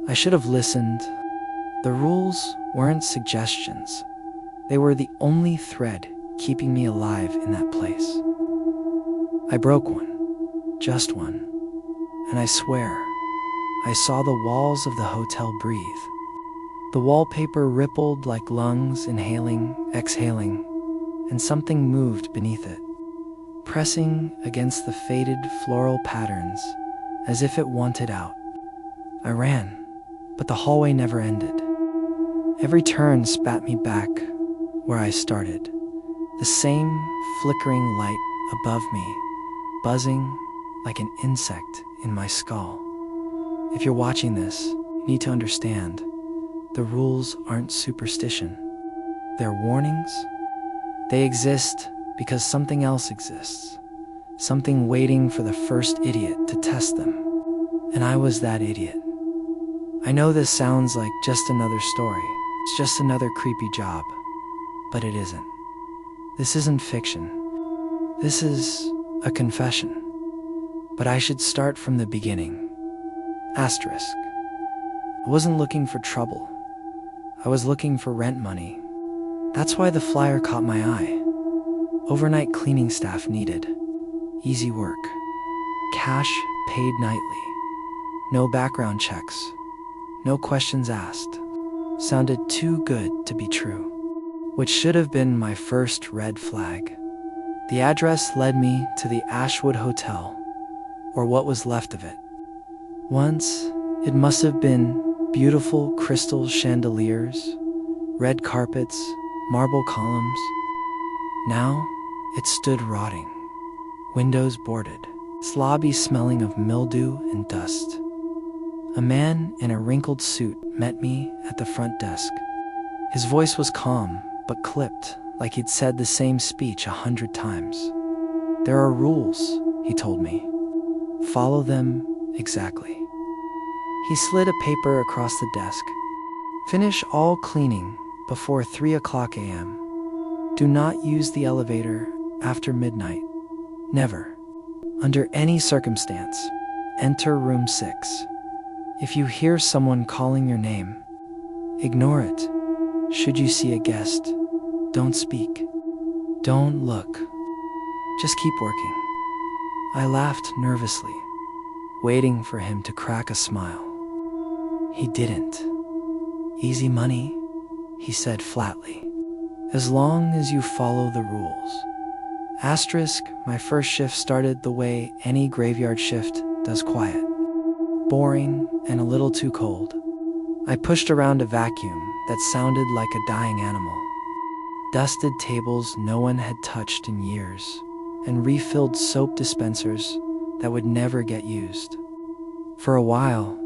I should have listened. The rules weren't suggestions. They were the only thread keeping me alive in that place. I broke one, just one, and I swear, I saw the walls of the hotel breathe. The wallpaper rippled like lungs, inhaling, exhaling, and something moved beneath it, pressing against the faded floral patterns as if it wanted out. I ran, but the hallway never ended. Every turn spat me back where I started, the same flickering light above me, buzzing like an insect in my skull. If you're watching this, you need to understand, the rules aren't superstition. They're warnings. They exist because something else exists, something waiting for the first idiot to test them. And I was that idiot. I know this sounds like just another story. It's just another creepy job. But it isn't. This isn't fiction. This is a confession. But I should start from the beginning. Asterisk. I wasn't looking for trouble. I was looking for rent money. That's why the flyer caught my eye. Overnight cleaning staff needed. Easy work. Cash paid nightly. No background checks. No questions asked. Sounded too good to be true. Which should have been my first red flag. The address led me to the Ashwood Hotel, or what was left of it. Once, it must have been beautiful crystal chandeliers, red carpets, marble columns. Now, it stood rotting, windows boarded, its lobby smelling of mildew and dust. A man in a wrinkled suit met me at the front desk. His voice was calm, but clipped, like he'd said the same speech 100 times. There are rules, he told me. Follow them exactly. He slid a paper across the desk. Finish all cleaning before 3 o'clock a.m. Do not use the elevator after midnight. Never. Under any circumstance, enter room 6. If you hear someone calling your name, ignore it. Should you see a guest, don't speak. Don't look. Just keep working. I laughed nervously, waiting for him to crack a smile. He didn't. Easy money, he said flatly. As long as you follow the rules. Asterisk, my first shift started the way any graveyard shift does, quiet. Boring and a little too cold. I pushed around a vacuum that sounded like a dying animal. Dusted tables no one had touched in years, and refilled soap dispensers that would never get used. For a while,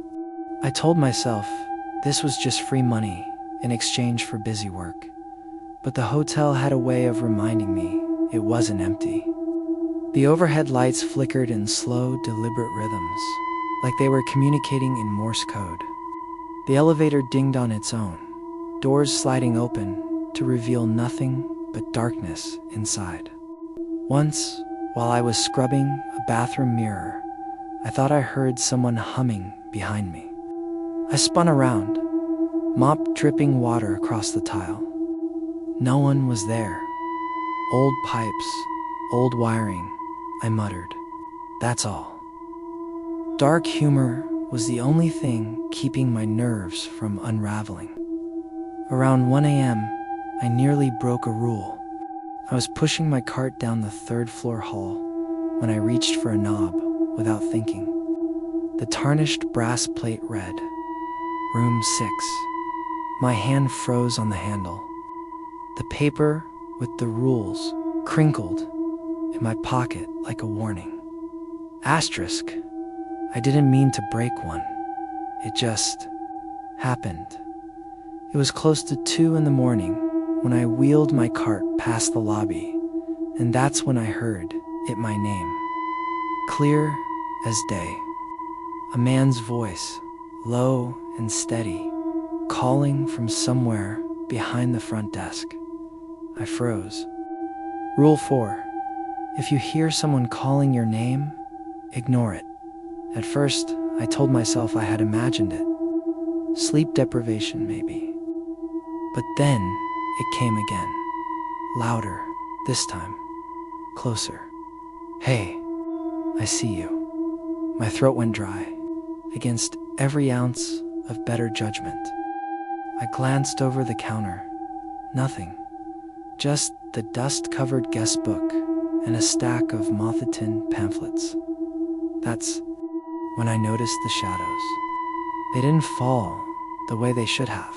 I told myself this was just free money in exchange for busy work. But the hotel had a way of reminding me it wasn't empty. The overhead lights flickered in slow, deliberate rhythms, like they were communicating in Morse code. The elevator dinged on its own, doors sliding open to reveal nothing but darkness inside. Once, while I was scrubbing a bathroom mirror, I thought I heard someone humming behind me. I spun around, mop dripping water across the tile. No one was there. Old pipes, old wiring, I muttered. That's all. Dark humor was the only thing keeping my nerves from unraveling. Around 1 a.m., I nearly broke a rule. I was pushing my cart down the third-floor hall when I reached for a knob without thinking. The tarnished brass plate read, Room 6. My hand froze on the handle. The paper with the rules crinkled in my pocket like a warning. Asterisk. I didn't mean to break one. It just happened. It was close to 2 in the morning when I wheeled my cart past the lobby, and that's when I heard it my name. Clear as day. A man's voice, low and steady, calling from somewhere behind the front desk. I froze. Rule 4. If you hear someone calling your name, ignore it. At first, I told myself I had imagined it. Sleep deprivation, maybe. But then it came again. Louder, this time. Closer. Hey, I see you. My throat went dry, against every ounce of better judgment. I glanced over the counter. Nothing. Just the dust-covered guest book and a stack of moth-eaten pamphlets. That's when I noticed the shadows. They didn't fall the way they should have.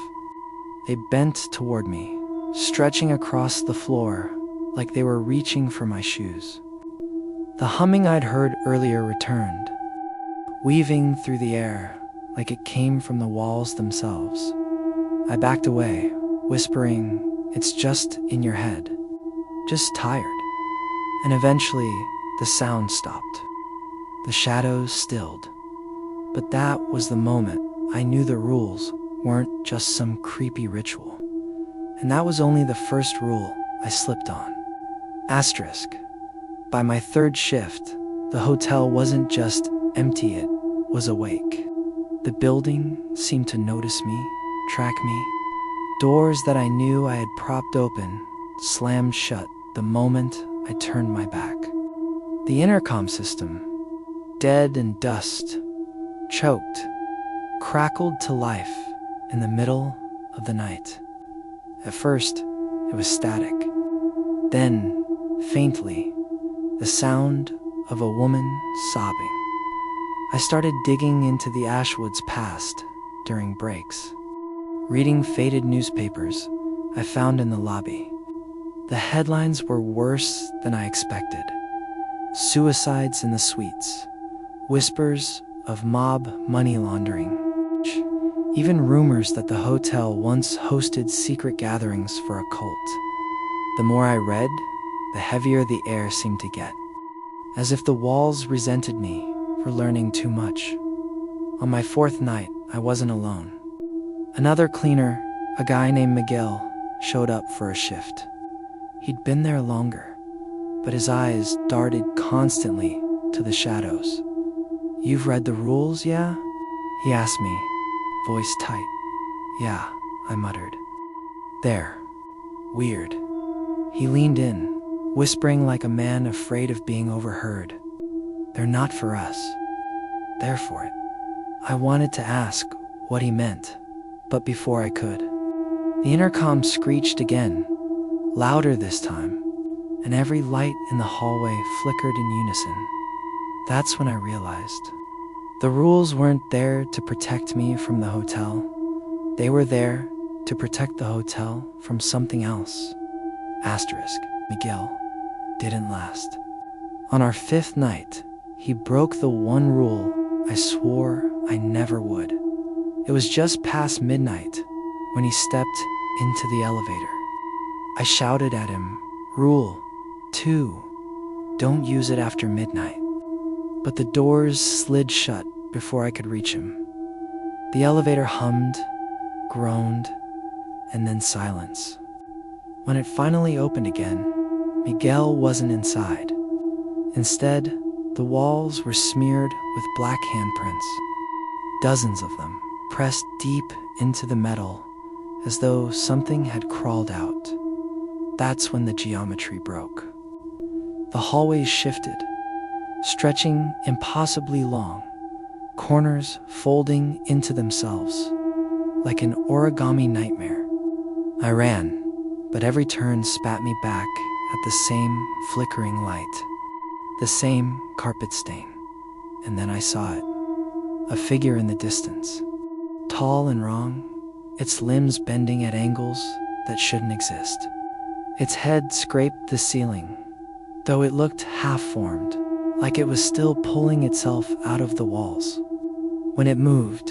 They bent toward me, stretching across the floor like they were reaching for my shoes. The humming I'd heard earlier returned, weaving through the air like it came from the walls themselves. I backed away, whispering, "It's just in your head. Just tired." And eventually, the sound stopped. The shadows stilled. But that was the moment I knew the rules weren't just some creepy ritual. And that was only the first rule I slipped on. Asterisk. By my third shift, the hotel wasn't just empty, it was awake. The building seemed to notice me, track me. Doors that I knew I had propped open slammed shut the moment I turned my back. The intercom system, dead and dust, choked, crackled to life in the middle of the night. At first, it was static. Then, faintly, the sound of a woman sobbing. I started digging into the Ashwoods past during breaks, reading faded newspapers I found in the lobby. The headlines were worse than I expected. Suicides in the suites, whispers of mob money laundering, even rumors that the hotel once hosted secret gatherings for a cult. The more I read, the heavier the air seemed to get, as if the walls resented me for learning too much. On my fourth night, I wasn't alone. Another cleaner, a guy named Miguel, showed up for a shift. He'd been there longer, but his eyes darted constantly to the shadows. "You've read the rules, yeah?" he asked me, voice tight. "Yeah," I muttered. "They're weird." He leaned in, whispering like a man afraid of being overheard. "They're not for us. They're for it." I wanted to ask what he meant, but before I could, the intercom screeched again, louder this time, and every light in the hallway flickered in unison. That's when I realized the rules weren't there to protect me from the hotel. They were there to protect the hotel from something else. Asterisk. Miguel didn't last. On our fifth night, he broke the one rule I swore I never would. It was just past midnight when he stepped into the elevator. I shouted at him, "Rule 2, don't use it after midnight." But the doors slid shut before I could reach him. The elevator hummed, groaned, and then silence. When it finally opened again, Miguel wasn't inside. Instead, the walls were smeared with black handprints, dozens of them pressed deep into the metal as though something had crawled out. That's when the geometry broke. The hallways shifted, stretching impossibly long, corners folding into themselves like an origami nightmare. I ran, but every turn spat me back at the same flickering light, the same carpet stain. And then I saw it, a figure in the distance, tall and wrong, its limbs bending at angles that shouldn't exist. Its head scraped the ceiling, though it looked half-formed, like it was still pulling itself out of the walls. When it moved,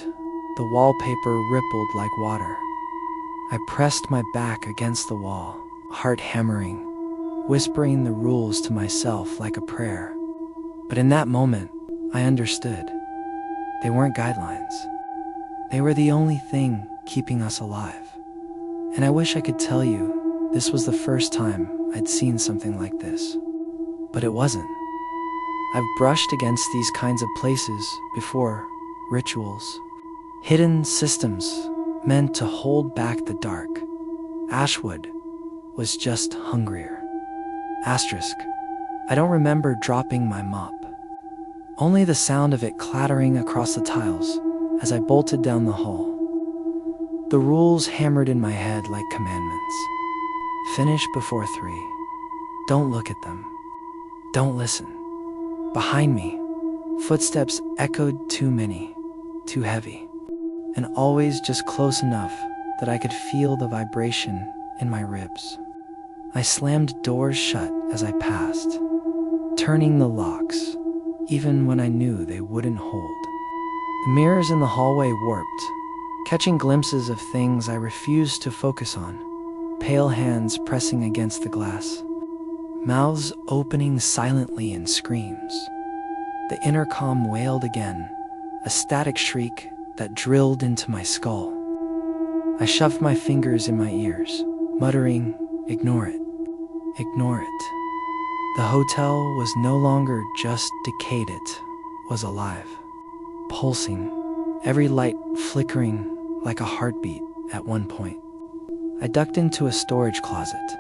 the wallpaper rippled like water. I pressed my back against the wall, heart hammering, whispering the rules to myself like a prayer. But in that moment, I understood. They weren't guidelines. They were the only thing keeping us alive. And I wish I could tell you this was the first time I'd seen something like this. But it wasn't. I've brushed against these kinds of places before, rituals, Hidden systems meant to hold back the dark. Ashwood was just hungrier. Asterisk. I don't remember dropping my mop. Only the sound of it clattering across the tiles as I bolted down the hall. The rules hammered in my head like commandments. Finish before 3. Don't look at them. Don't listen. Behind me, footsteps echoed too many, too heavy, and always just close enough that I could feel the vibration in my ribs. I slammed doors shut as I passed, turning the locks, even when I knew they wouldn't hold. The mirrors in the hallway warped, catching glimpses of things I refused to focus on, pale hands pressing against the glass, mouths opening silently in screams. The intercom wailed again, a static shriek that drilled into my skull. I shoved my fingers in my ears, muttering, "Ignore it. Ignore it." The hotel was no longer just decayed, it was alive, pulsing, every light flickering like a heartbeat at one point. I ducked into a storage closet,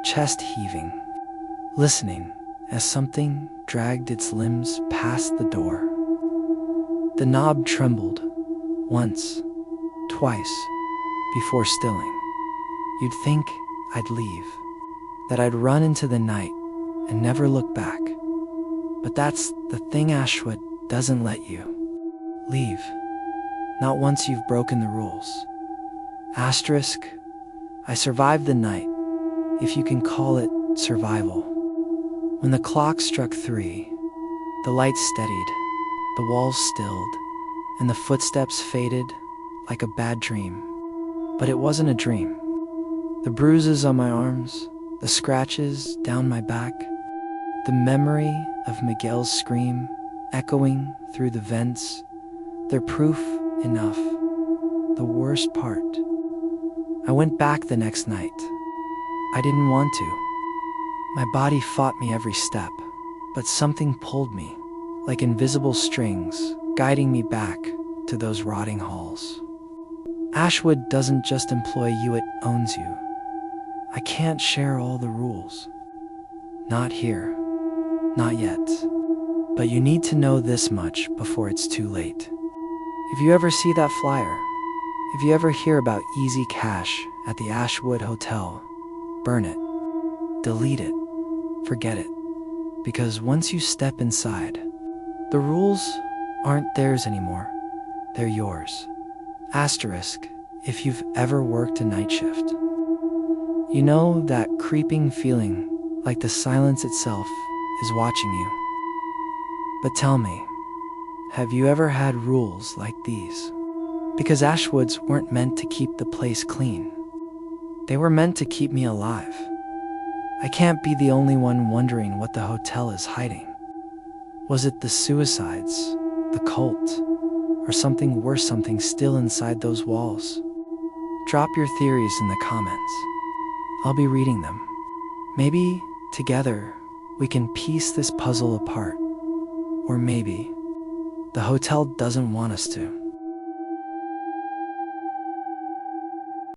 chest heaving, listening as something dragged its limbs past the door. The knob trembled, once, twice, before stilling. You'd think I'd leave, that I'd run into the night and never look back. But that's the thing, Ashwood doesn't let you leave. Not once you've broken the rules. Asterisk. I survived the night, if you can call it survival. When the clock struck 3, the lights steadied, the walls stilled, and the footsteps faded like a bad dream. But it wasn't a dream. The bruises on my arms, the scratches down my back, the memory of Miguel's scream echoing through the vents, they're proof enough. The worst part. I went back the next night. I didn't want to. My body fought me every step, but something pulled me, like invisible strings, guiding me back to those rotting halls. Ashwood doesn't just employ you, it owns you. I can't share all the rules. Not here. Not yet. But you need to know this much before it's too late. If you ever see that flyer, if you ever hear about easy cash at the Ashwood Hotel, burn it. Delete it. Forget it. Because once you step inside, the rules aren't theirs anymore. They're yours. Asterisk, if you've ever worked a night shift. You know that creeping feeling like the silence itself is watching you. But tell me, have you ever had rules like these? Because Ashwoods weren't meant to keep the place clean. They were meant to keep me alive. I can't be the only one wondering what the hotel is hiding. Was it the suicides, the cult, or something worse, something still inside those walls? Drop your theories in the comments. I'll be reading them. Maybe, together, we can piece this puzzle apart. Or maybe, the hotel doesn't want us to.